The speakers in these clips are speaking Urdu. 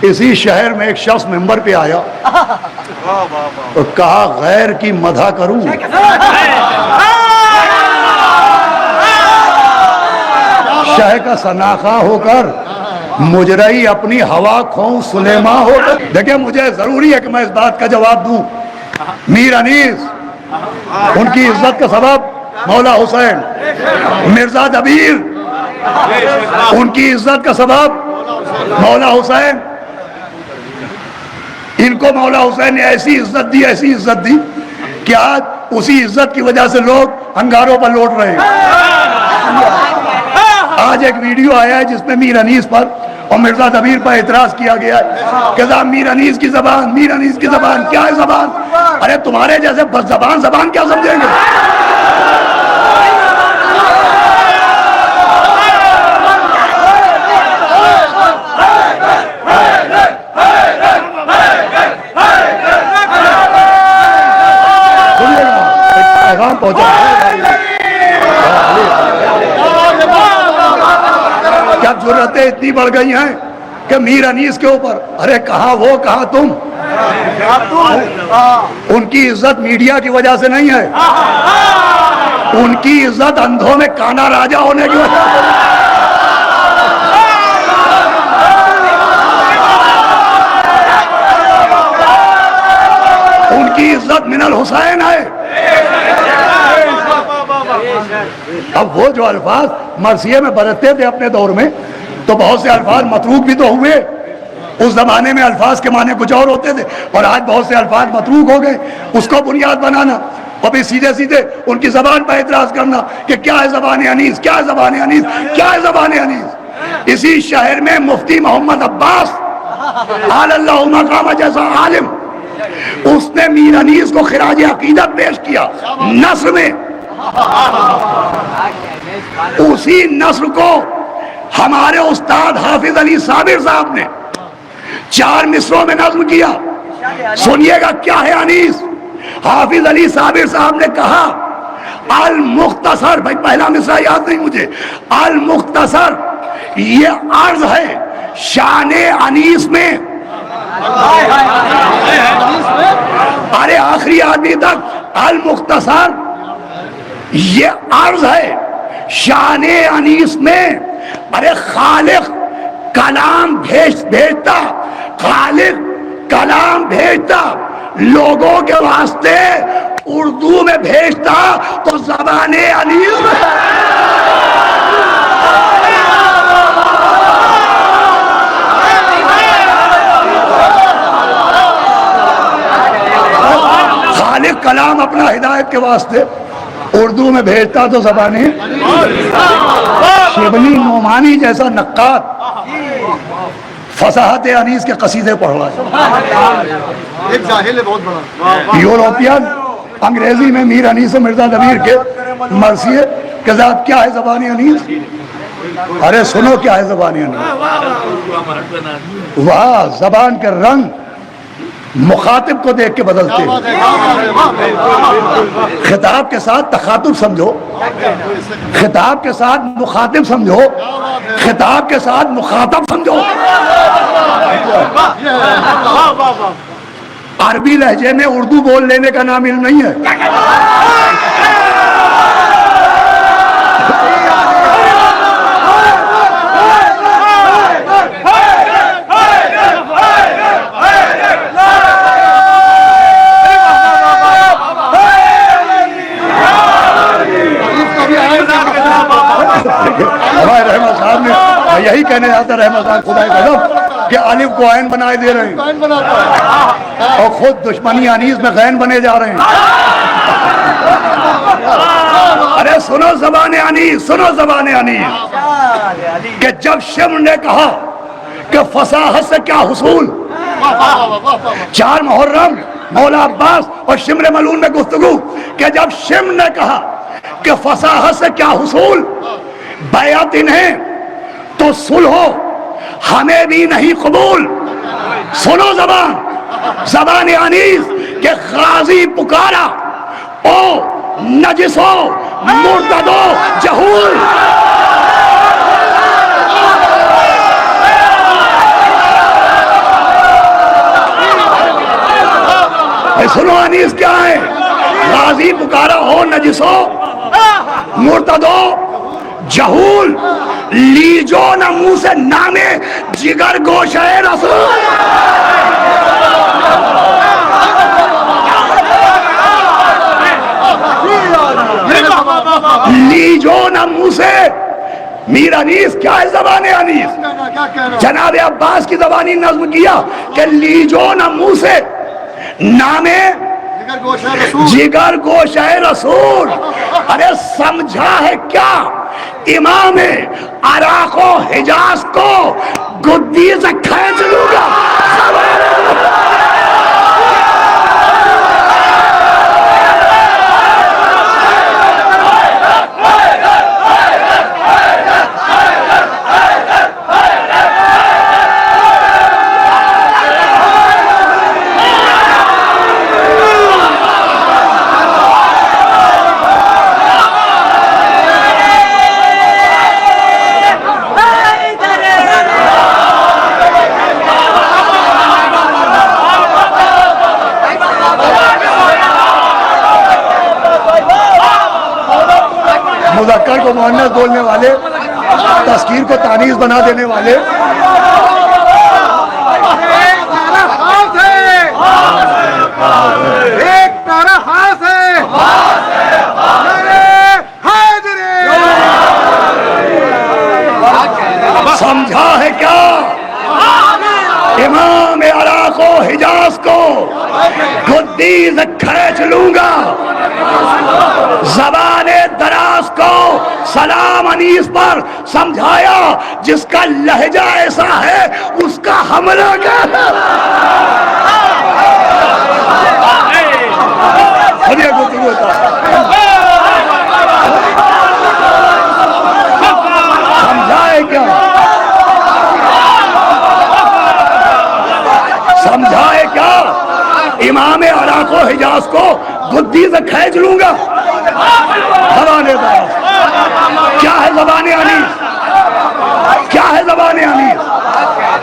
اسی شہر میں ایک شخص ممبر پہ آیا تو کہا غیر کی مدح کروں شہ کا سناخا ہو کر مجرئی اپنی ہوا کھوں سلیما ہو کر. دیکھیں مجھے ضروری ہے کہ میں اس بات کا جواب دوں. میر انیس ان کی عزت کا سبب مولا حسین, مرزا دبیر ان کی عزت کا سبب مولا حسین. ان کو مولا حسین نے ایسی عزت دی کہ آج اسی عزت کی وجہ سے لوگ انگاروں پر لوٹ رہے ہیں. آج ایک ویڈیو آیا ہے جس میں میر انیس پر اور مرزا دبیر پر اعتراض کیا گیا ہے کہ صاحب میر انیس کی زبان کیا ہے زبان. ارے تمہارے جیسے بس زبان کیا سمجھیں گے. کیا ضرورتیں اتنی بڑھ گئی ہیں کہ میر انیس کے اوپر, ارے کہاں وہ کہاں تم. ان کی عزت میڈیا کی وجہ سے نہیں ہے, ان کی عزت اندھوں میں کانا راجا ہونے کی وجہ سے. ان کی عزت من الحسین ہے. اب وہ جو الفاظ مرثیے میں برتتے تھے اپنے دور میں تو بہت سے الفاظ متروک بھی تو ہوئے. اس زمانے میں الفاظ کے معنی کچھ اور ہوتے تھے اور آج بہت سے الفاظ متروک ہو گئے. اس کو بنیاد بنانا اور پھر سیدھے ان کی زبان پر اعتراض کرنا کہ کیا ہے زبان انیس, کیا ہے زبان انیس, کیا ہے زبان انیس. اسی شہر میں مفتی محمد عباس اعلی اللہ مقام جیسا عالم, اس نے میر انیس کو خراج عقیدت پیش کیا نثر میں. اسی نثر کو ہمارے استاد حافظ علی صابر صاحب نے 4 مصروں میں نظم کیا. سنیے گا کیا ہے انیس. حافظ علی صابر صاحب نے کہا المختصر, بھائی پہلا مصرع یاد نہیں مجھے, المختصر یہ عرض ہے شان انیس میں. ارے آخری آدمی تک المختصر یہ عرض ہے شان انیس میں. ارے خالق کلام بھیجتا, خالق کلام بھیجتا لوگوں کے واسطے اردو میں بھیجتا تو زبان انیس میں. خالق کلام اپنا ہدایت کے واسطے اردو میں بھیجتا تو زبانیں. شبلی نعمانی جیسا نقاد فصاحت انیس کے قصیدے پڑھ رہا ہے. ایک جاہل ہے بہت بڑا. یورپین انگریزی میں میر انیس و مرزا دبیر کے مرثیے کے ذات کیا ہے زبان انیس. ارے سنو کیا ہے زبان انیس. واہ, زبان کے رنگ مخاطب کو دیکھ کے بدلتے ہیں. خطاب کے ساتھ تخاطب سمجھو, خطاب کے ساتھ مخاطب سمجھو, خطاب کے ساتھ مخاطب سمجھو. عربی لہجے میں اردو بول لینے کا نام علم نہیں ہے. ہمارے رحمت صاحب نے یہی کہنے جاتا رحمت صاحب خدا قدم کہ الف کو عین بنائے دے رہے ہیں اور خود دشمنی انیس میں غین بنے جا رہے ہیں. ارے سنو زبان انیس, سنو زبان انیس کہ جب شمر نے کہا کہ فصاحت سے کیا حصول, 4 محرم مولا عباس اور شمر ملون میں گفتگو کہ جب شمر نے کہا کہ فصاحت سے کیا حصول, بیعت انہیں تو صلح ہمیں بھی نہیں قبول. سنو زبان انیس کہ غازی پکارا او نجسو مرتدو جہول. انیس کیا ہے؟ غازی پکارا ہو نجسو مرتدو جہول لیجو نہ منہ سے نامے جگر گوشہ رسول لیجو نہ منہ سے میر انیس کیا ہے زبان انیس؟ جناب عباس کی زبانی نظم کیا کہ لیجو نہ منہ سے نامے جگر گوشہ رسول. ارے سمجھا ہے کیا امام عراق و حجاز کو گدی سے کھینچ لوں گا. مذکر کو مؤنث بولنے والے، تذکیر کو تانیث بنا دینے والے، ایک تارا خاص ہے سمجھا ہے کیا امام عراق و حجاز کو گدی سے کھینچ لوں گا. زبان دراز کو سلام انیس پر سمجھایا جس کا لہجہ ایسا ہے اس کا حملہ کیا سمجھائے کیا سمجھائے کیا امام عراق و حجاز کو گدی سے کھینچ لوں گا. زبان دراز کیا ہے زبان انیس؟ کیا ہے زبان انیس؟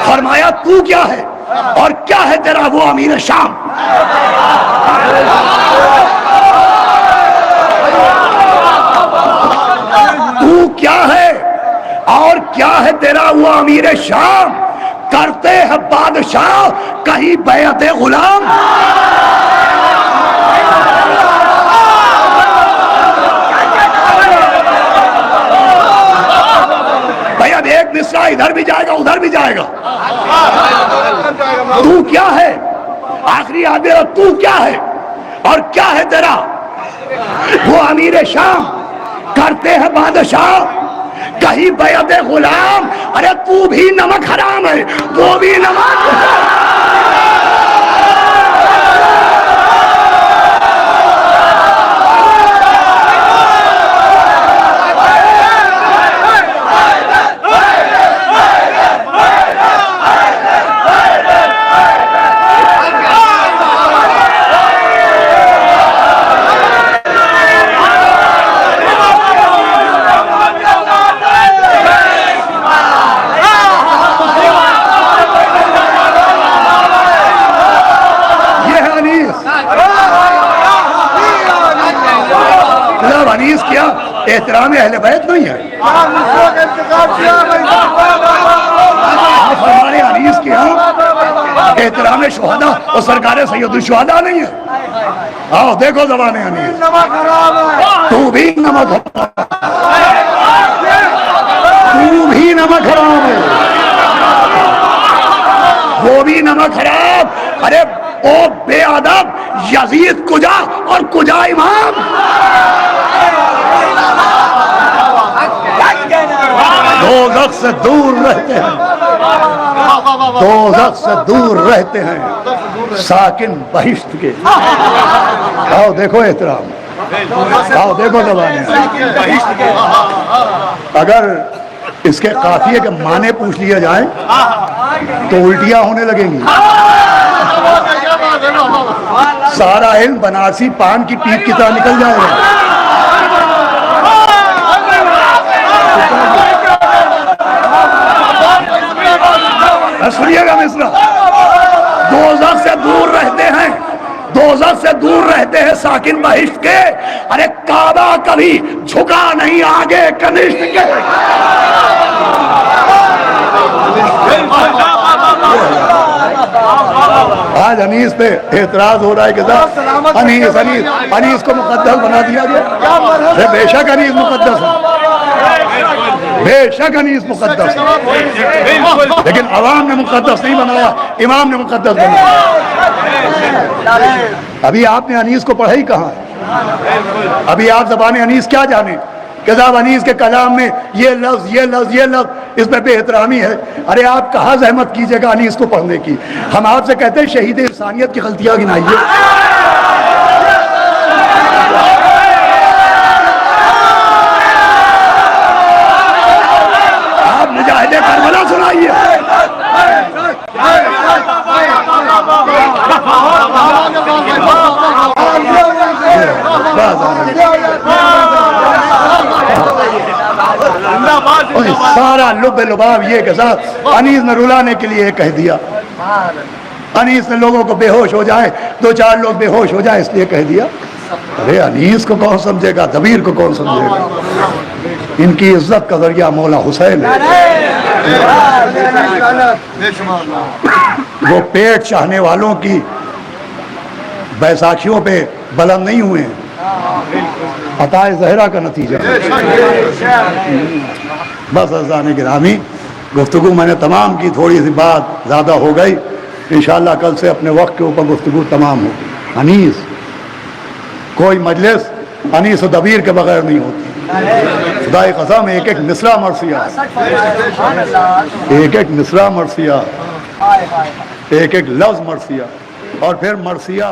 فرمایا تو کیا ہے اور کیا ہے تیرا وہ امیر شام؟ تو کیا ہے اور کیا ہے تیرا وہ امیر شام؟ کرتے ہیں بادشاہ کہیں بیعت غلام. اب ایک مصرع ادھر بھی جائے گا ادھر بھی جائے گا. تو کیا ہے آخری آدھے تو کیا ہے اور کیا ہے تیرا وہ امیر شام؟ کرتے ہیں بادشاہ کہیں بیعت غلام. ارے تو بھی نمک حرام ہے وہ بھی نمک. انیس کیا احترام اہل بیت نہیں ہے؟ فرمان انیس کیا احترام شہداء اور سرکار سید الشہداء نہیں ہے؟ آؤ دیکھو زبان انیس. تو بھی نمک حرام ہے وہ بھی نمک حرام. ارے او بے ادب یزید کجا اور کجا امام؟ دوزخ سے دور رہتے ہیں دوزخ سے دور رہتے ہیں ساکن بہشت کے. آؤ دیکھو احترام آؤ دیکھو زبان. اگر اس کے قافیے کے معنی پوچھ لیا جائے تو الٹیاں ہونے لگیں گی. سارا علم بنارسی پان کی پیپ کی طرح نکل جائے گا. سنیے گا مصرع. دوزخ سے دور رہتے ہیں دوزخ سے دور ساکن بہشت کے، ارے کعبہ کبھی جھکا نہیں آگے کنشت کے۔ آج انیس پہ اعتراض ہو رہا ہے کہ انیس کو مقدس بنا دیا گیا۔ بے شک انیس مقدس ہے، بے شک انیس مقدس ہے، لیکن عوام نے مقدس نہیں بنایا، امام نے مقدس بنایا۔ ابھی آپ نے انیس کو پڑھا ہی کہاں ہے؟ ابھی آپ زبان انیس کیا جانیں کہ صاحب انیس کے کلام میں یہ لفظ یہ لفظ یہ لفظ، اس میں بے احترامی ہے۔ ارے آپ کہاں زحمت کیجئے گا انیس کو پڑھنے کی؟ ہم آپ سے کہتے ہیں شہید انسانیت کی غلطیاں گنائیے۔ آپ مجاہد کربلا سنائیے۔ سارا لب لباب یہ کہ صاحب انیس نے رلانے کے لیے کہہ دیا، انیس نے لوگوں کو بے ہوش ہو جائے، دو چار لوگ بے ہوش ہو جائے اس لیے کہہ دیا۔ ارے انیس کو کون سمجھے گا، دبیر کو کون سمجھے گا؟ ان کی عزت کا ذریعہ مولا حسین ہے۔ وہ پیٹ چاہنے والوں کی بیساکھیوں پہ بلند نہیں ہوئے ہیں، عطائے زہرا کا نتیجہ۔ بس عزیزان گرامی، گفتگو میں نے تمام کی، تھوڑی سی بات زیادہ ہو گئی، انشاءاللہ کل سے اپنے وقت کے اوپر گفتگو تمام ہوگی۔ انیس کوئی مجلس انیس و دبیر کے بغیر نہیں ہوتی۔ خدائے قسم ایک ایک مصرع مرثیہ، ایک ایک مصرع مرثیہ، ایک ایک لفظ مرثیہ، اور پھر مرثیہ